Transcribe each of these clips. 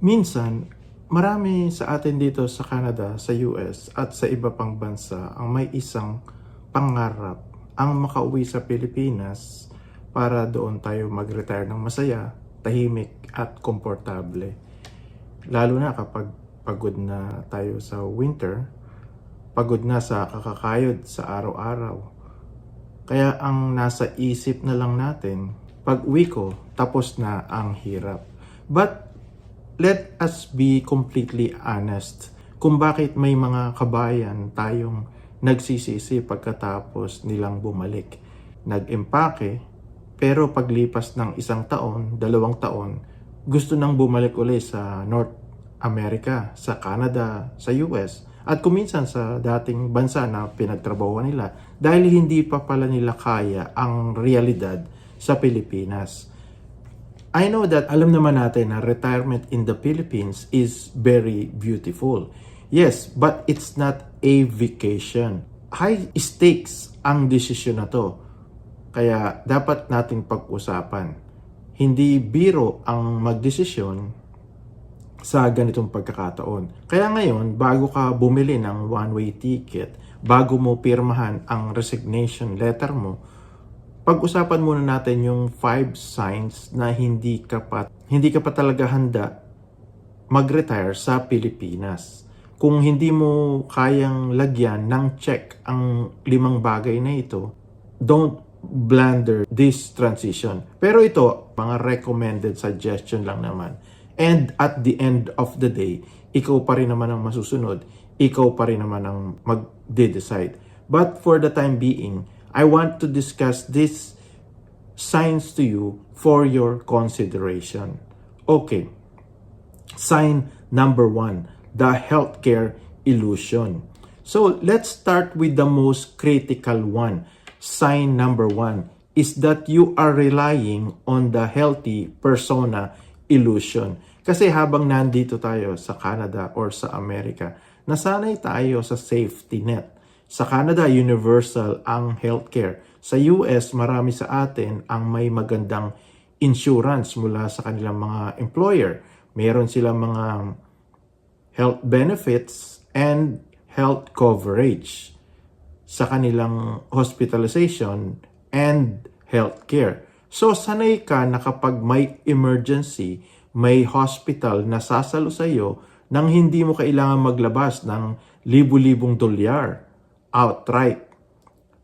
Minsan, marami sa atin dito sa Canada, sa US at sa iba pang bansa ang may isang pangarap ang makauwi sa Pilipinas para doon tayo mag-retire ng masaya, tahimik at komportable. Lalo na kapag pagod na tayo sa winter, pagod na sa kakakayod sa araw-araw. Kaya ang nasa isip na lang natin, pag uwi ko, tapos na ang hirap. But let us be completely honest kung bakit may mga kabayan tayong nagsisisi pagkatapos nilang bumalik. Nag-empake, pero paglipas ng 1 taon, 2 taon, gusto nang bumalik uli sa North America, sa Canada, sa US, at kuminsan sa dating bansa na pinagtrabahuan nila dahil hindi pa pala nila kaya ang realidad sa Pilipinas. I know that alam naman natin na retirement in the Philippines is very beautiful. Yes, but it's not a vacation. High stakes ang desisyon na to. Kaya dapat nating pag-usapan. Hindi biro ang magdesisyon sa ganitong pagkakataon. Kaya ngayon, bago ka bumili ng one-way ticket, bago mo pirmahan ang resignation letter mo, pag-usapan muna natin yung 5 signs na hindi ka pa talaga handa mag-retire sa Pilipinas. Kung hindi mo kayang lagyan ng check ang 5 bagay na ito, don't blunder this transition. Pero ito, mga recommended suggestion lang naman. And at the end of the day, ikaw pa rin naman ang masusunod. Ikaw pa rin naman ang mag-decide. But for the time being, I want to discuss these signs to you for your consideration. Okay. Sign number 1, the healthcare illusion. So let's start with the most critical one. Sign number 1 is that you are relying on the healthy persona illusion. Kasi habang nandito tayo sa Canada or sa Amerika, nasanay tayo sa safety net. Sa Canada, universal ang healthcare. Sa US, marami sa atin ang may magandang insurance mula sa kanilang mga employer. Meron silang mga health benefits and health coverage sa kanilang hospitalization and healthcare. So, sanay ka na kapag may emergency, may hospital na sasalo sa iyo nang hindi mo kailangan maglabas ng libu-libong dolyar outright.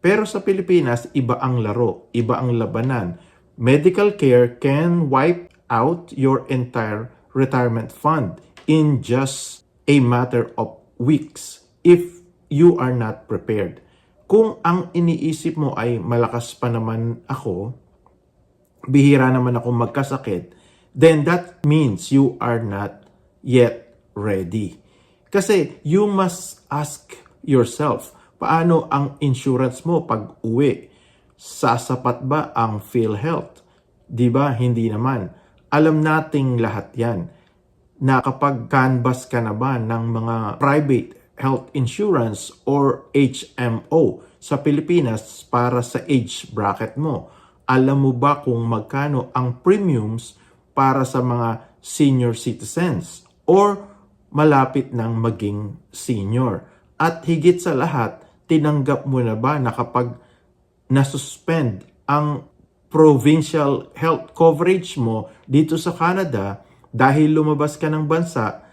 Pero sa Pilipinas, iba ang laro, iba ang labanan. Medical care can wipe out your entire retirement fund in just a matter of weeks if you are not prepared. Kung ang iniisip mo ay malakas pa naman ako, bihira naman ako magkasakit, then that means you are not yet ready. Kasi you must ask yourself, paano ang insurance mo pag uwi? Sasapat ba ang PhilHealth? Diba? Hindi naman. Alam nating lahat yan na kapag canvas ka na ba ng mga private health insurance or HMO sa Pilipinas para sa age bracket mo. Alam mo ba kung magkano ang premiums para sa mga senior citizens or malapit ng maging senior? At higit sa lahat, tinanggap mo na ba na kapag nasuspend ang provincial health coverage mo dito sa Canada dahil lumabas ka ng bansa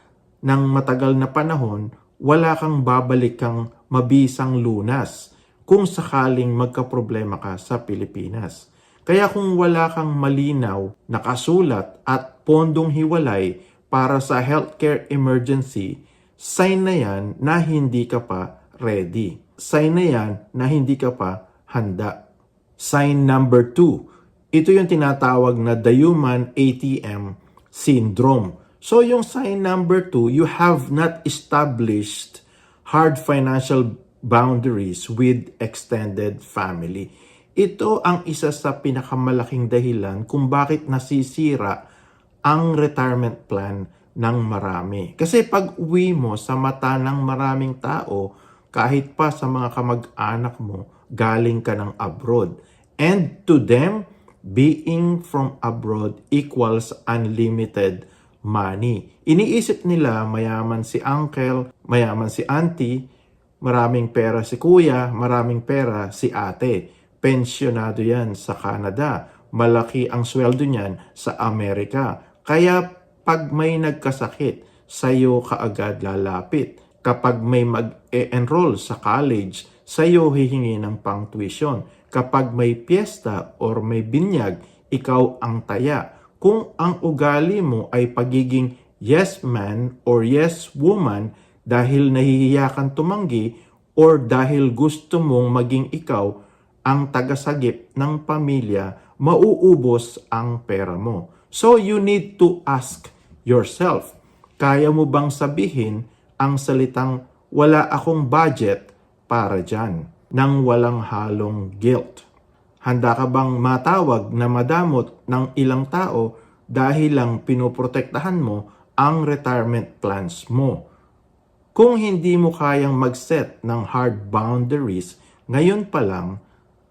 ng matagal na panahon, wala kang babalik kang mabisang lunas kung sakaling magkaproblema ka sa Pilipinas. Kaya kung wala kang malinaw, nakasulat at pondong hiwalay para sa healthcare emergency, sign na yan na hindi ka pa ready. Sign na yan na hindi ka pa handa. Sign number 2. Ito yung tinatawag na the human ATM syndrome. So yung sign number 2, you have not established hard financial boundaries with extended family. Ito ang isa sa pinakamalaking dahilan kung bakit nasisira ang retirement plan ng marami. Kasi pag uwi mo sa mata ng maraming tao, kahit pa sa mga kamag-anak mo, galing ka ng abroad. And to them, being from abroad equals unlimited money. Iniisip nila mayaman si uncle, mayaman si auntie, maraming pera si kuya, maraming pera si ate. Pensyonado yan sa Canada. Malaki ang sweldo niyan sa Amerika. Kaya pag may nagkasakit, sa'yo kaagad lalapit. Kapag may mag-e-enroll sa college, sa'yo hihingi ng pang-tuition. Kapag may piyesta or may binyag, ikaw ang taya. Kung ang ugali mo ay pagiging yes man or yes woman dahil nahihiya kang tumanggi or dahil gusto mong maging ikaw ang tagasagip ng pamilya, mauubos ang pera mo. So you need to ask yourself, kaya mo bang sabihin ang salitang wala akong budget para dyan nang walang halong guilt? Handa ka bang matawag na madamot ng ilang tao dahil lang pinoprotektahan mo ang retirement plans mo? Kung hindi mo kayang mag-set ng hard boundaries, ngayon pa lang,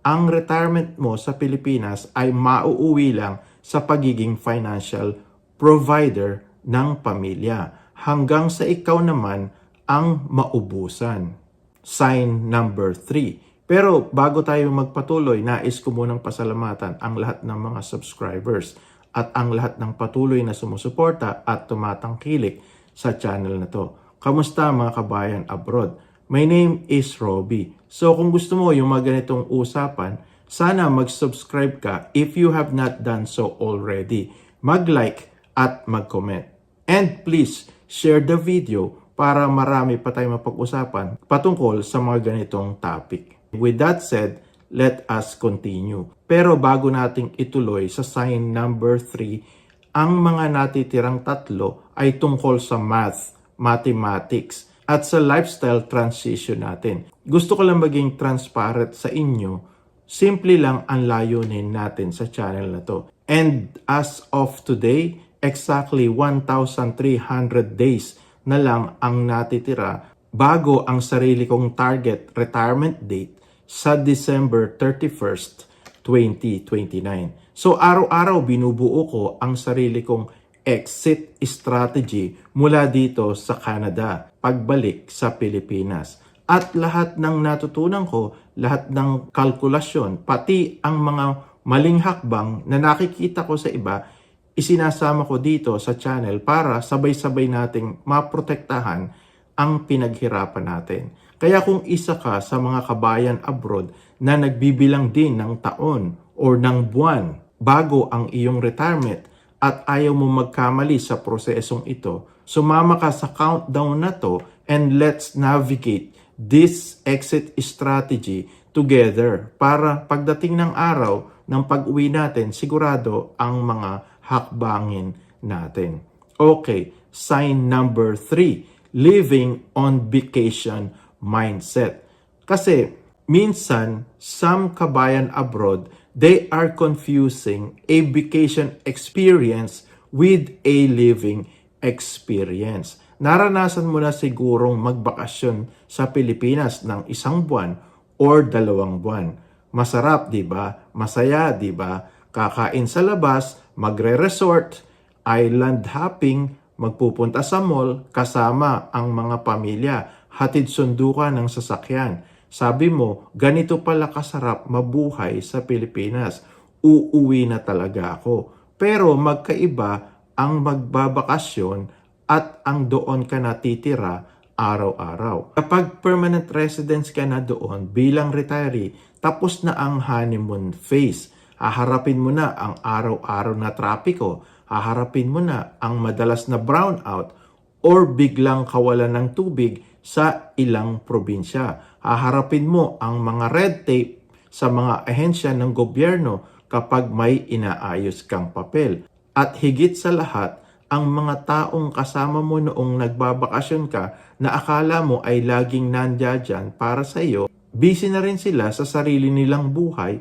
ang retirement mo sa Pilipinas ay mauuwi lang sa pagiging financial provider ng pamilya hanggang sa ikaw naman ang maubusan. Sign number 3. Pero bago tayo magpatuloy, nais ko munang pasalamatan ang lahat ng mga subscribers at ang lahat ng patuloy na sumusuporta at tumatangkilik sa channel na to. Kamusta mga kabayan abroad? My name is Robbie. So kung gusto mo yung mga ganitong usapan, sana mag-subscribe ka if you have not done so already. Mag-like at mag-comment. And please share the video para marami pa tayong mapag-usapan patungkol sa mga ganitong topic. With that said, let us continue. Pero bago nating ituloy sa sign number 3, ang mga natitirang tatlo ay tungkol sa math, mathematics, at sa lifestyle transition natin. Gusto ko lang maging transparent sa inyo. Simple lang ang layunin natin sa channel na to. And as of today, exactly 1,300 days na lang ang natitira bago ang sarili kong target retirement date sa December 31st, 2029. So araw-araw binubuo ko ang sarili kong exit strategy mula dito sa Canada, pagbalik sa Pilipinas. At lahat ng natutunan ko, lahat ng kalkulasyon, pati ang mga maling hakbang na nakikita ko sa iba, isinasama ko dito sa channel para sabay-sabay nating maprotektahan ang pinaghirapan natin. Kaya kung isa ka sa mga kabayan abroad na nagbibilang din ng taon o ng buwan bago ang iyong retirement at ayaw mo magkamali sa prosesong ito, sumama ka sa countdown na to and let's navigate this exit strategy together para pagdating ng araw ng pag-uwi natin, sigurado ang mga hakbangin natin. Okay, sign number 3, living on vacation mindset. Kasi minsan, some kabayan abroad, they are confusing a vacation experience with a living experience. Naranasan mo na sigurong magbakasyon sa Pilipinas ng 1 buwan or 2 buwan. Masarap, di ba? Masaya, di ba? Kakain sa labas, magre-resort, island hopping, magpupunta sa mall kasama ang mga pamilya, hatid sundo ka ng sasakyan. Sabi mo, ganito pala kasarap mabuhay sa Pilipinas. Uuwi na talaga ako. Pero magkaiba ang magbabakasyon at ang doon ka natitira araw-araw. Kapag permanent residence ka na doon bilang retiree, tapos na ang honeymoon phase. Haharapin mo na ang araw-araw na trapiko. Haharapin mo na ang madalas na brownout or biglang kawalan ng tubig sa ilang probinsya. Haharapin mo ang mga red tape sa mga ahensya ng gobyerno kapag may inaayos kang papel. At higit sa lahat, ang mga taong kasama mo noong nagbabakasyon ka na akala mo ay laging nandiyan para sa iyo, busy na rin sila sa sarili nilang buhay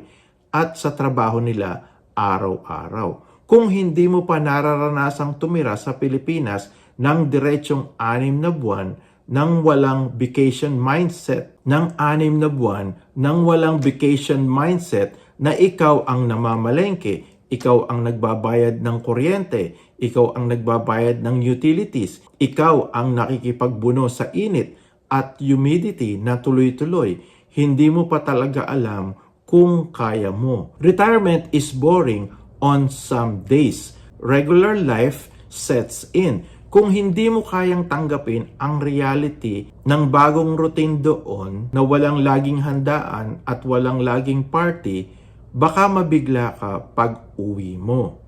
at sa trabaho nila araw-araw. Kung hindi mo pa nararanasang tumira sa Pilipinas ng diretsong 6 na buwan nang walang vacation mindset, ng 6 na buwan nang walang vacation mindset na ikaw ang namamalengke, ikaw ang nagbabayad ng kuryente, ikaw ang nagbabayad ng utilities, ikaw ang nakikipagbuno sa init at humidity na tuloy-tuloy. Hindi mo pa talaga alam kung kaya mo. Retirement is boring on some days. Regular life sets in. Kung hindi mo kayang tanggapin ang reality ng bagong routine doon na walang laging handaan at walang laging party, baka mabigla ka pag uwi mo.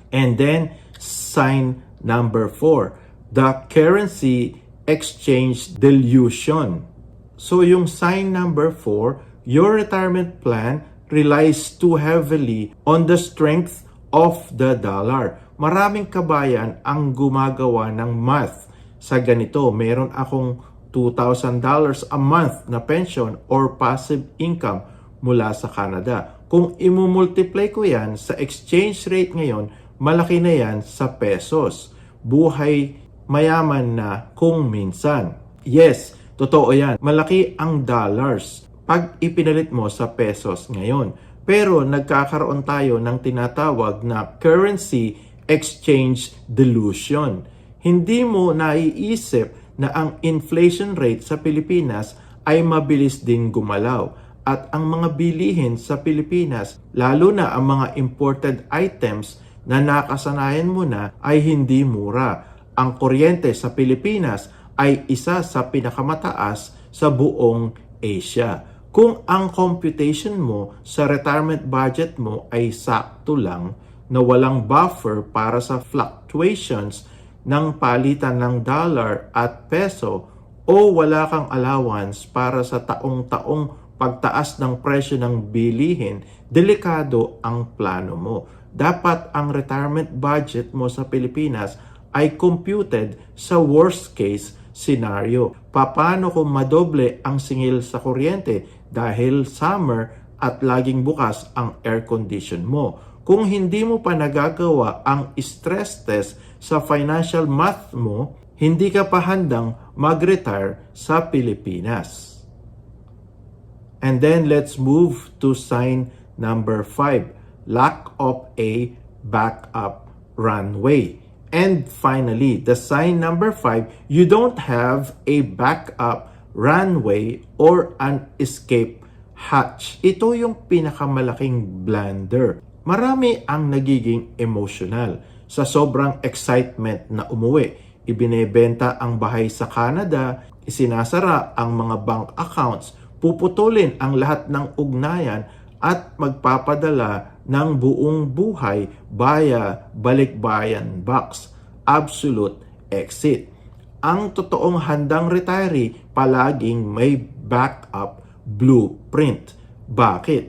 And then, sign number 4, the currency exchange delusion. So yung sign number 4, your retirement plan relies too heavily on the strength of the dollar. Maraming kabayan ang gumagawa ng math sa ganito. Meron akong $2,000 a month na pension or passive income mula sa Canada. Kung imumultiply ko yan sa exchange rate ngayon, malaki na yan sa pesos. Buhay mayaman na kung minsan. Yes, totoo yan. Malaki ang dollars pag ipinalit mo sa pesos ngayon. Pero nagkakaroon tayo ng tinatawag na currency exchange delusion. Hindi mo naiisip na ang inflation rate sa Pilipinas ay mabilis din gumalaw. At ang mga bilihin sa Pilipinas, lalo na ang mga imported items na nakasanayan mo na, ay hindi mura. Ang kuryente sa Pilipinas ay isa sa pinakamataas sa buong Asia. Kung ang computation mo sa retirement budget mo ay sakto lang na walang buffer para sa fluctuations ng palitan ng dollar at peso o wala kang allowance para sa taong-taong pagtaas ng presyo ng bilihin, delikado ang plano mo. Dapat ang retirement budget mo sa Pilipinas ay computed sa worst case scenario. Paano kung madoble ang singil sa kuryente dahil summer at laging bukas ang air condition mo? Kung hindi mo pa nagagawa ang stress test sa financial math mo, hindi ka pa handang mag-retire sa Pilipinas. And then let's move to sign number 5. Lack of a backup runway. And finally, the sign number 5, you don't have a backup runway or an escape hatch. Ito yung pinakamalaking blunder. Marami ang nagiging emotional sa sobrang excitement na umuwi. Ibinebenta ang bahay sa Canada, isinasara ang mga bank accounts, puputulin ang lahat ng ugnayan at magpapadala ng buong buhay via balikbayan box. Absolute exit. Ang totoong handang retiree palaging may backup blueprint. Bakit?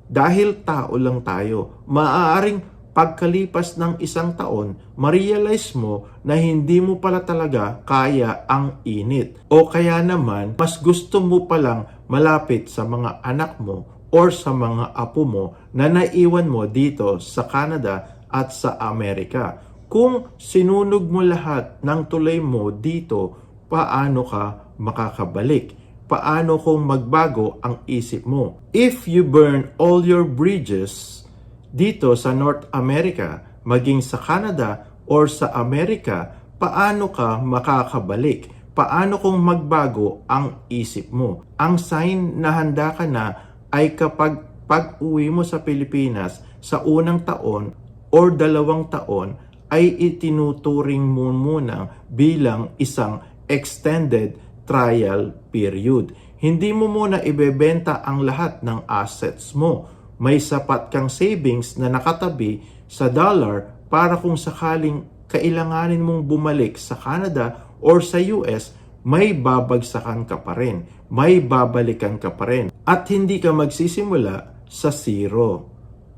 Dahil tao lang tayo. Maaaring pagkalipas ng isang taon, ma-realize mo na hindi mo pala talaga kaya ang init. O kaya naman, mas gusto mo palang malapit sa mga anak mo or sa mga apo mo na naiwan mo dito sa Canada at sa Amerika. Kung sinunog mo lahat ng tulay mo dito, paano ka makakabalik? Paano kung magbago ang isip mo? If you burn all your bridges dito sa North America, maging sa Canada or sa Amerika, paano ka makakabalik? Paano kung magbago ang isip mo? Ang sign na handa ka na ay kapag pag-uwi mo sa Pilipinas sa unang taon or 2 taon ay itinuturing mo muna bilang isang extended trial period. Hindi mo muna ibebenta ang lahat ng assets mo. May sapat kang savings na nakatabi sa dollar para kung sakaling kailanganin mong bumalik sa Canada or sa US, may babagsakan ka pa rin. May babalikan ka pa rin. At hindi ka magsisimula sa zero.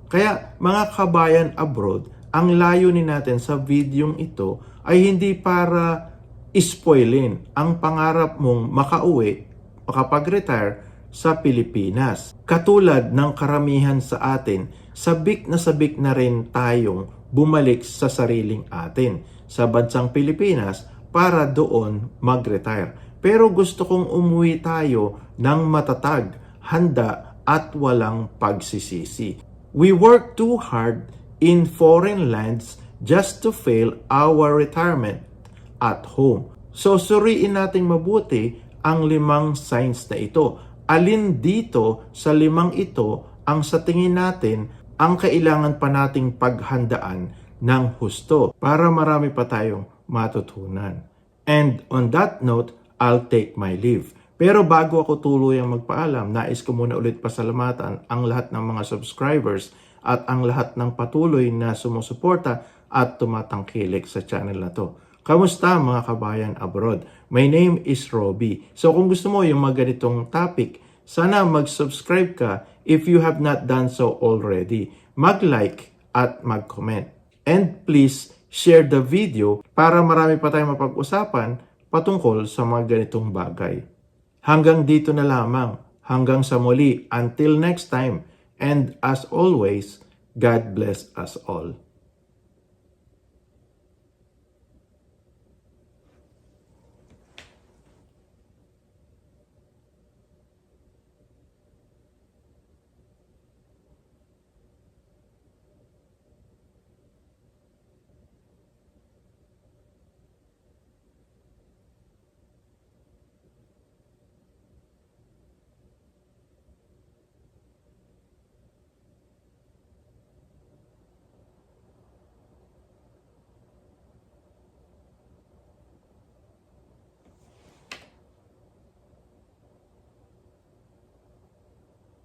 Kaya mga kabayan abroad, ang layunin natin sa videong ito ay hindi para ispoilin ang pangarap mong makauwi, makapag-retire sa Pilipinas. Katulad ng karamihan sa atin, sabik na rin tayong bumalik sa sariling atin sa bansang Pilipinas para doon mag-retire. Pero gusto kong umuwi tayo ng matatag, handa at walang pagsisisi. We work too hard in foreign lands just to fail our retirement at home. So suriin nating mabuti ang 5 signs na ito. Alin dito sa 5 ito ang sa tingin natin ang kailangan pa nating paghandaan ng husto para marami pa tayong matutunan. And on that note, I'll take my leave. Pero bago ako tuluyang magpaalam, nais ko muna ulit pasalamatan ang lahat ng mga subscribers at ang lahat ng patuloy na sumusuporta at tumatangkilik sa channel na to. Kamusta mga kabayan abroad? My name is Robbie. So kung gusto mo yung mga ganitong topic, sana mag-subscribe ka if you have not done so already. Mag-like at mag-comment. And please share the video para marami pa tayong mapag-usapan patungkol sa mga ganitong bagay. Hanggang dito na lamang. Hanggang sa muli. Until next time. And as always, God bless us all.